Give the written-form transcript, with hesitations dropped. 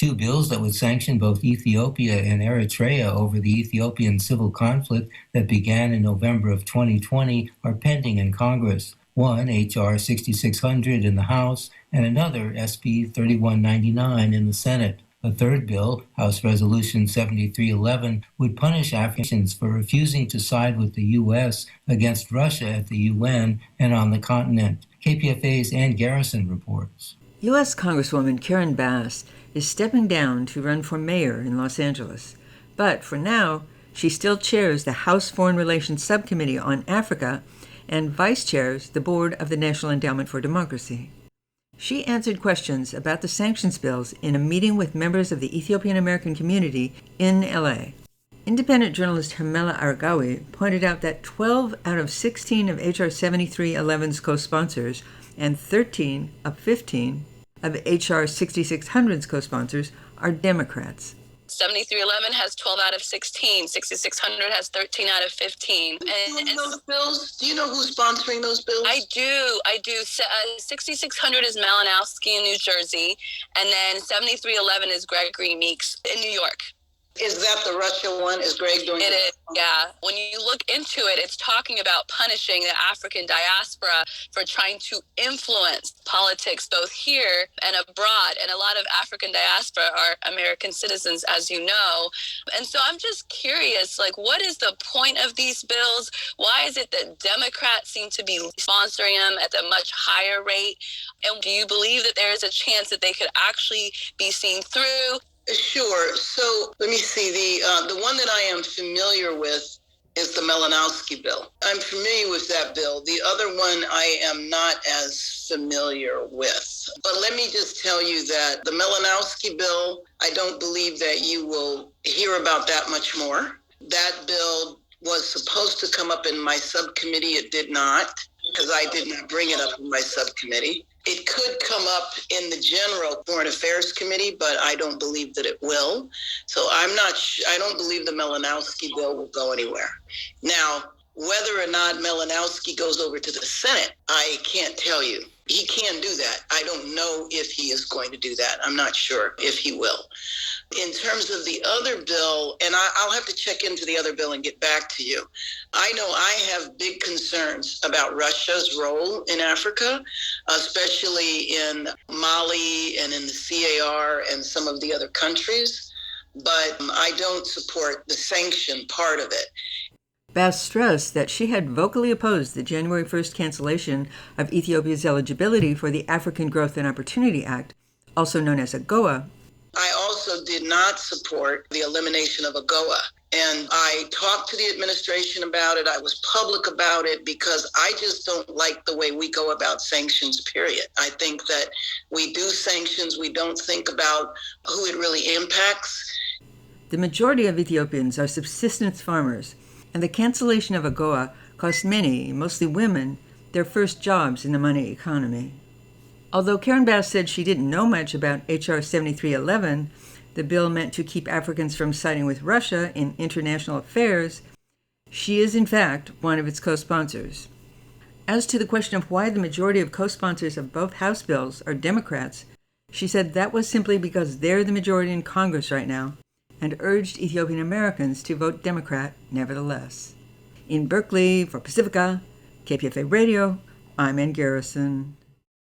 Two bills that would sanction both Ethiopia and Eritrea over the Ethiopian civil conflict that began in November of 2020 are pending in Congress. One, H.R. 6600 in the House, and another, SB 3199 in the Senate. A third bill, House Resolution 7311, would punish Africans for refusing to side with the U.S. against Russia at the UN and on the continent. KPFA's Ann Garrison reports. U.S. Congresswoman Karen Bass is stepping down to run for mayor in Los Angeles. But for now, she still chairs the House Foreign Relations Subcommittee on Africa and vice chairs the board of the National Endowment for Democracy. She answered questions about the sanctions bills in a meeting with members of the Ethiopian American community in L.A. Independent journalist Hermela Argawi pointed out that 12 out of 16 of H.R. 7311's co-sponsors and 13 of 15 of H.R. 6600's co-sponsors are Democrats. 7311 has 12 out of 16. 6600 has 13 out of 15. And those bills? Do you know who's sponsoring those bills? I do. 6600 is Malinowski in New Jersey, and then 7311 is Gregory Meeks in New York. Is that the Russia one? Is Greg doing it? It is, yeah. When you look into it, it's talking about punishing the African diaspora for trying to influence politics both here and abroad. And a lot of African diaspora are American citizens, as you know. And so I'm just curious, what is the point of these bills? Why is it that Democrats seem to be sponsoring them at a much higher rate? And do you believe that there is a chance that they could actually be seen through? Sure. So let me see. The one that I am familiar with is the Malinowski bill. I'm familiar with that bill. The other one I am not as familiar with. But let me just tell you that the Malinowski bill, I don't believe that you will hear about that much more. That bill was supposed to come up in my subcommittee. It did not, because I did not bring it up in my subcommittee. It could come up in the general Foreign Affairs Committee, but I don't believe that it will. So I don't believe the Malinowski bill will go anywhere. Now, whether or not Malinowski goes over to the Senate, I can't tell you. He can do that. I don't know if he is going to do that. I'm not sure if he will. In terms of the other bill, and I'll have to check into the other bill and get back to you. I know I have big concerns about Russia's role in Africa, especially in Mali and in the CAR and some of the other countries, but I don't support the sanction part of it. Bass stressed that she had vocally opposed the January 1st cancellation of Ethiopia's eligibility for the African Growth and Opportunity Act, also known as AGOA. I also did not support the elimination of AGOA. And I talked to the administration about it. I was public about it because I just don't like the way we go about sanctions, period. I think that we do sanctions. We don't think about who it really impacts. The majority of Ethiopians are subsistence farmers, and the cancellation of AGOA cost many, mostly women, their first jobs in the money economy. Although Karen Bass said she didn't know much about H.R. 7311, the bill meant to keep Africans from siding with Russia in international affairs, she is in fact one of its co-sponsors. As to the question of why the majority of co-sponsors of both House bills are Democrats, she said that was simply because they're the majority in Congress right now, and urged Ethiopian Americans to vote Democrat nevertheless. In Berkeley, for Pacifica, KPFA Radio, I'm Ann Garrison.